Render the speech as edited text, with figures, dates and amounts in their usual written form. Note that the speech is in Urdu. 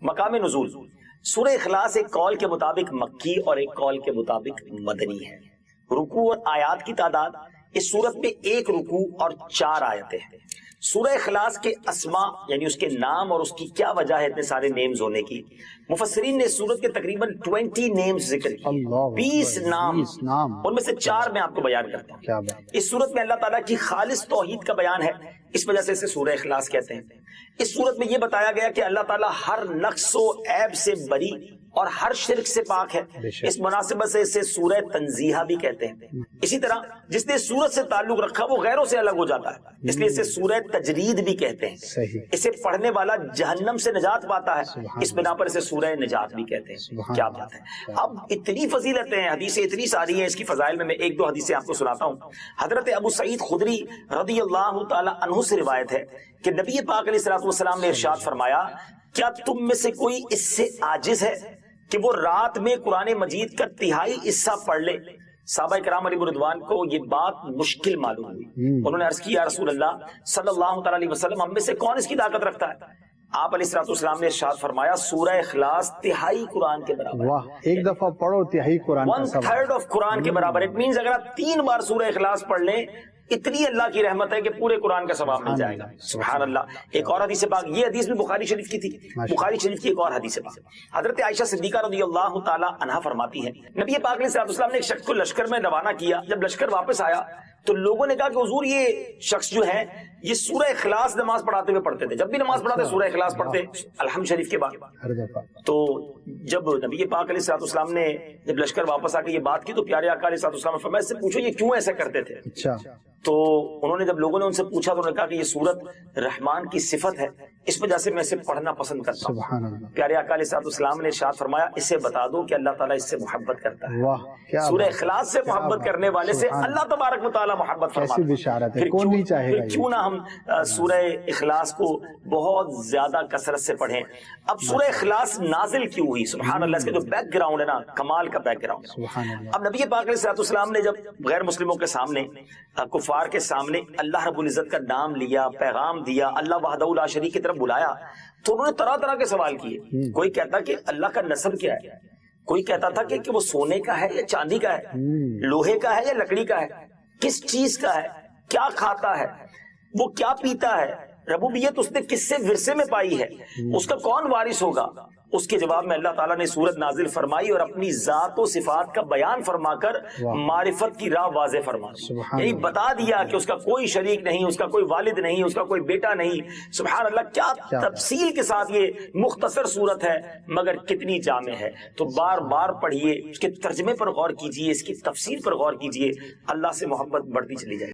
مقام نزول سورہ اخلاص ایک قول کے مطابق مکی اور ایک قول کے مطابق مدنی ہے۔ رکوع اور آیات کی تعداد اس سورت میں 1 رکوع اور 4 آیتیں ہیں۔ سورہ اخلاص کے اسماء یعنی اس کے نام اور اس کی کیا وجہ ہے اتنے سارے نیمز ہونے کی، مفسرین نے اس سورت کے تقریباً 20 نیمز ذکر کیے، 20 نام، ان میں سے 4 میں آپ کو بیان کرتا ہوں۔ اس سورت میں اللہ تعالیٰ کی خالص توحید کا بیان ہے، اس وجہ سے اسے سورہ اخلاص کہتے ہیں۔ اس سورت میں یہ بتایا گیا کہ اللہ تعالیٰ ہر نقص و عیب سے بری اور ہر شرک سے پاک ہے، اس مناسبت سے اسے سورہ تنزیہہ بھی کہتے ہیں۔ اسی طرح جس نے سورت سے تعلق رکھا وہ غیروں سے الگ ہو جاتا ہے، اس لیے اسے سورہ تجرید بھی کہتے ہیں۔ اسے پڑھنے والا جہنم سے نجات پاتا ہے، اس بنا پر اسے سورہ نجات بھی کہتے ہیں۔ کیا بات ہے! اب اتنی فضیلتیں ہیں، حدیثیں اتنی ساری ہیں اس کی فضائل میں 1-2 حدیثیں آپ کو سناتا ہوں۔ حضرت ابو سعید خدری رضی اللہ تعالی عنہ سے روایت ہے کہ نبی پاک علیہ الصلوۃ والسلام نے ارشاد فرمایا، کیا تم میں سے کوئی اس سے عاجز ہے کہ وہ رات میں قرآن مجید کا 1/3 حصہ پڑھ لے؟ صحابہ کرام علیہ رضوان کو یہ بات مشکل معلوم ہوئی، انہوں نے عرض کی یا رسول اللہ صلی اللہ تعالی علیہ وسلم، ہم میں سے کون اس کی طاقت رکھتا ہے؟ آپ علیہ الصلوۃ والسلام نے ارشاد فرمایا، سورہ اخلاص 1/3 قرآن کے برابر ہے۔ واہ، ایک دفعہ پڑھو 1/3 قرآن کا سبق، 1/3 آف قرآن کے برابر۔ اٹ مینز اگر آپ 3 بار سورہ اخلاص پڑھ لیں، اتنی اللہ کی رحمت ہے کہ پورے قرآن کا ثواب مل جائے گا۔ سبحان اللہ۔ ایک اور حدیث پاک، یہ حدیث بھی بخاری شریف کی تھی، بخاری شریف کی ایک اور حدیث پاک، حضرت عائشہ صدیقہ رضی اللہ تعالی عنہا فرماتی ہے، نبی پاک علیہ الصلوۃ والسلام نے ایک شخص کو لشکر میں روانہ کیا، جب لشکر واپس آیا تو لوگوں نے کہا کہ حضور یہ شخص جو ہے یہ سورہ اخلاص نماز پڑھاتے ہوئے پڑھتے تھے، جب بھی نماز پڑھاتے سورہ اخلاص پڑھتے الحمد شریف کے بعد۔ تو جب نبی پاک علیہ الصلوۃ والسلام نے جب لشکر واپس آ کے یہ بات کی تو پیارے آقا علیہ الصلوۃ والسلام نے فرمایا، اس سے پوچھو یہ کیوں ایسا کرتے تھے؟ اچھا۔ تو انہوں نے جب لوگوں نے ان سے پوچھا تو انہوں نے کہا کہ یہ سورت رحمان کی صفت ہے، اس وجہ سے میں اسے پڑھنا پسند کرتا ہوں۔ پیارے آقا علیہ الصلوۃ والسلام نے ارشاد فرمایا، اسے بتا دو کہ اللہ تعالیٰ اس سے محبت کرتا ہے۔ سورہ اخلاص سے محبت کرنے والے سے اللہ تبارک و تعالیٰ محبت فرماتا ہے۔ پھر کیوں نہ ہم سورہ اخلاص کو بہت زیادہ کثرت سے پڑھیں۔ اب سورہ اخلاص نازل کیوں ہوئی؟ سبحان اللہ، اس کے جو بیک گراؤنڈ ہے نا، کمال کا بیک گراؤنڈ ہے۔ اب نبی پاک علیہ الصلوۃ والسلام نے جب غیر مسلموں کے سامنے، کفار کے سامنے اللہ رب العزت کا نام لیا، پیغام دیا، اللہ وحدہ لا شریک کی طرف بلایا، تو انہوں نے طرح طرح کے سوال کیے۔ کوئی کہتا کہ اللہ کا نسب کیا ہے، کوئی کہتا تھا کہ وہ سونے کا ہے یا چاندی کا ہے، لوہے کا ہے یا لکڑی کا ہے، کس چیز کا ہے، کیا کھاتا ہے، وہ کیا پیتا ہے، ربوبیت اس نے کس سے ورثے میں پائی ہے، اس کا کون وارث ہوگا؟ اس کے جواب میں اللہ تعالیٰ نے سورت نازل فرمائی اور اپنی ذات و صفات کا بیان فرما کر معرفت کی راہ واضح فرمائی، یعنی بتا دیا کہ اس کا کوئی شریک نہیں، اس کا کوئی والد نہیں، اس کا کوئی بیٹا نہیں۔ سبحان اللہ، کیا تفصیل کے ساتھ یہ مختصر سورت ہے مگر کتنی جامع ہے۔ تو بار بار پڑھیے، اس کے ترجمے پر غور کیجیے، اس کی تفسیر پر غور کیجیے، اللہ سے محبت بڑھتی چلی جائے۔